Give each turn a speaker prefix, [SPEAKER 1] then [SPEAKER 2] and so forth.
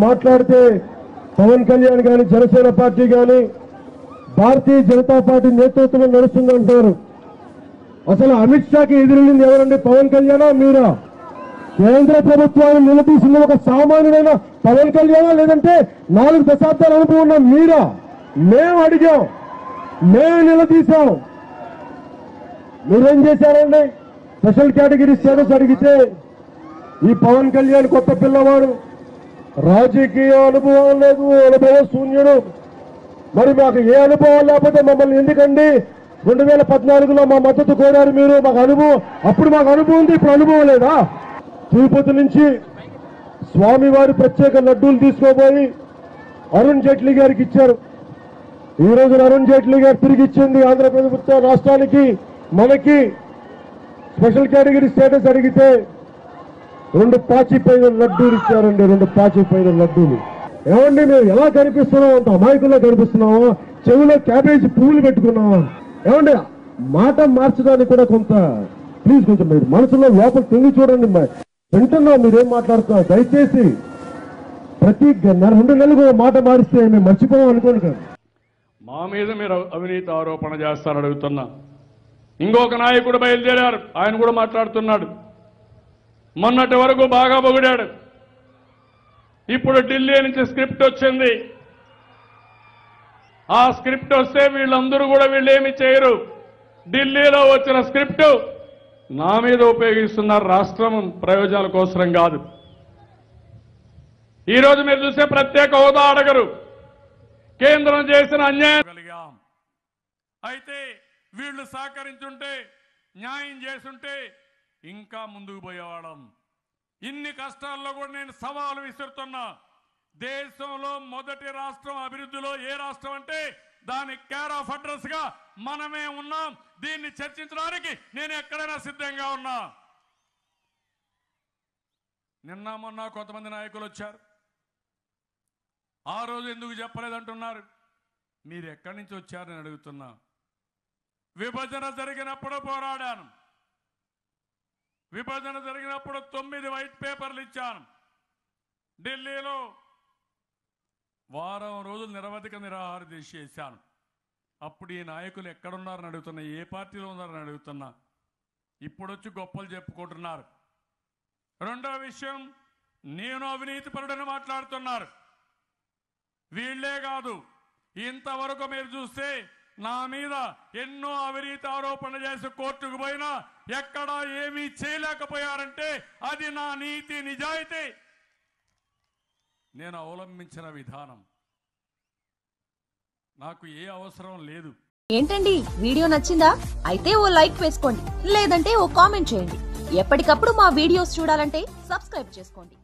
[SPEAKER 1] మాట్లాడితే పవన్ కళ్యాణ్ గాని జనసేన పార్టీ గాని భారతీయ జనతా పార్టీ నేతృత్వంలో నడుస్తుందంటారు. అసలు అమిత్ షాకి ఎదురెళ్ళింది ఎవరండి? పవన్ కళ్యాణా మీరా? కేంద్ర ప్రభుత్వాన్ని నిలదీసింది ఒక సామాన్యుడైన పవన్ కళ్యాణా, లేదంటే 4 దశాబ్దాల అనుభవం ఉన్న మీరా? మేము అడిగాం, మేము నిలదీశాం. మీరేం చేశారండి? స్పెషల్ కేటగిరీ స్టేటస్ అడిగితే ఈ పవన్ కళ్యాణ్ కొత్త పిల్లవాడు, రాజకీయ అనుభవం లేదు, అనుభవ శూన్యుడు. మరి మాకు ఏ అనుభవం లేకపోతే మమ్మల్ని ఎందుకండి 2014లో మా మద్దతు కోరారు మీరు? మాకు అనుభవం, అప్పుడు మాకు అనుభవం ఉంది, ఇప్పుడు అనుభవం లేదా? తిరుపతి నుంచి స్వామివారి ప్రత్యేక లడ్డూలు తీసుకోబోయి అరుణ్ జైట్లీ గారికి ఇచ్చారు. ఈ రోజు అరుణ్ జైట్లీ గారు తిరిగి ఇచ్చింది ఆంధ్రప్రదేశ్ రాష్ట్రానికి, మనకి స్పెషల్ కేటగిరీ స్టేటస్ అడిగితే 2 పాచిపోయిన లడ్డూలు ఇచ్చారండి. 2 పాచిపోయిన లడ్డూలు. ఏమండి మేము ఎలా కనిపిస్తున్నాం? అంత అమాయకుల్లో కనిపిస్తున్నామా? చెవిలో క్యాబేజీ పువ్వులు పెట్టుకున్నామా? ఏమండి మాట మార్చడానికి కూడా కొంత ప్లీజ్ కొంచెం మీరు మనసులో లోపల తిరిగి చూడండి. వింటున్నాం మీరేం మాట్లాడుతున్నారు. దయచేసి ప్రతి 2 నెలలకు మాట మారిస్తే మేము మర్చిపోవాం అనుకోండి కదా.
[SPEAKER 2] మా మీద మీరు అవినీతి ఆరోపణ చేస్తారని అడుగుతున్నా. ఇంకొక నాయకుడు బయలుదేరారు, ఆయన కూడా మాట్లాడుతున్నాడు. మొన్నటి వరకు బాగా పొగిడాడు, ఇప్పుడు ఢిల్లీ నుంచి స్క్రిప్ట్ వచ్చింది. ఆ స్క్రిప్ట్ వస్తే వీళ్ళందరూ కూడా వీళ్ళేమి చేయరు. ఢిల్లీలో వచ్చిన స్క్రిప్ట్ నా మీద ఉపయోగిస్తున్నారు, రాష్ట్రం ప్రయోజనాల కోసం కాదు. ఈరోజు మీరు చూసే ప్రత్యేక హోదా అడగరు, కేంద్రం చేసిన అన్యాయం కలిగాం. అయితే వీళ్ళు సహకరించుంటే, న్యాయం చేసుంటే ఇంకా ముందుకు పోయేవాళ్ళం. ఇన్ని కష్టాల్లో కూడా నేను సవాలు విసురుతున్నా. దేశంలో మొదటి రాష్ట్రం అభివృద్ధిలో ఏ రాష్ట్రం అంటే దానికి కేర్ ఆఫ్ అడ్రస్ గా మనమే ఉన్నాం. దీన్ని చర్చించడానికి నేను ఎక్కడైనా సిద్ధంగా ఉన్నా. నిన్న మొన్న కొంతమంది నాయకులు వచ్చారు, ఆ రోజు ఎందుకు చెప్పలేదంటున్నారు. మీరు ఎక్కడి నుంచి వచ్చారని అడుగుతున్నా. విభజన జరిగినప్పుడు పోరాడాను, విభజన జరిగినప్పుడు 9 వైట్ పేపర్లు ఇచ్చాను. ఢిల్లీలో వారం రోజులు నిరవధిక నిరాహార దీక్ష చేశాను. అప్పుడు ఈ నాయకులు ఎక్కడున్నారని అడుగుతున్నా, ఏ పార్టీలో ఉన్నారని అడుగుతున్నా. ఇప్పుడు వచ్చి గొప్పలు చెప్పుకుంటున్నారు. రెండో విషయం, నేను అవినీతి పరుడని మాట్లాడుతున్నారు. వీళ్లే కాదు, ఇంతవరకు మీరు చూస్తే నా మీద ఎన్నో అవినీతి ఆరోపణలు చేసి కోర్టుకు పోయినా ఎక్కడా ఏమీ చేయలేకపోయారంటే అది నా నీతి నిజాయితీ, నేను అవలంబించిన విధానం. నాకు ఏ అవసరం లేదు.
[SPEAKER 3] ఏంటండి వీడియో నచ్చిందా? అయితే ఓ లైక్ వేసుకోండి, లేదంటే ఓ కామెంట్ చేయండి. ఎప్పటికప్పుడు మా వీడియోస్ చూడాలంటే సబ్స్క్రైబ్ చేసుకోండి.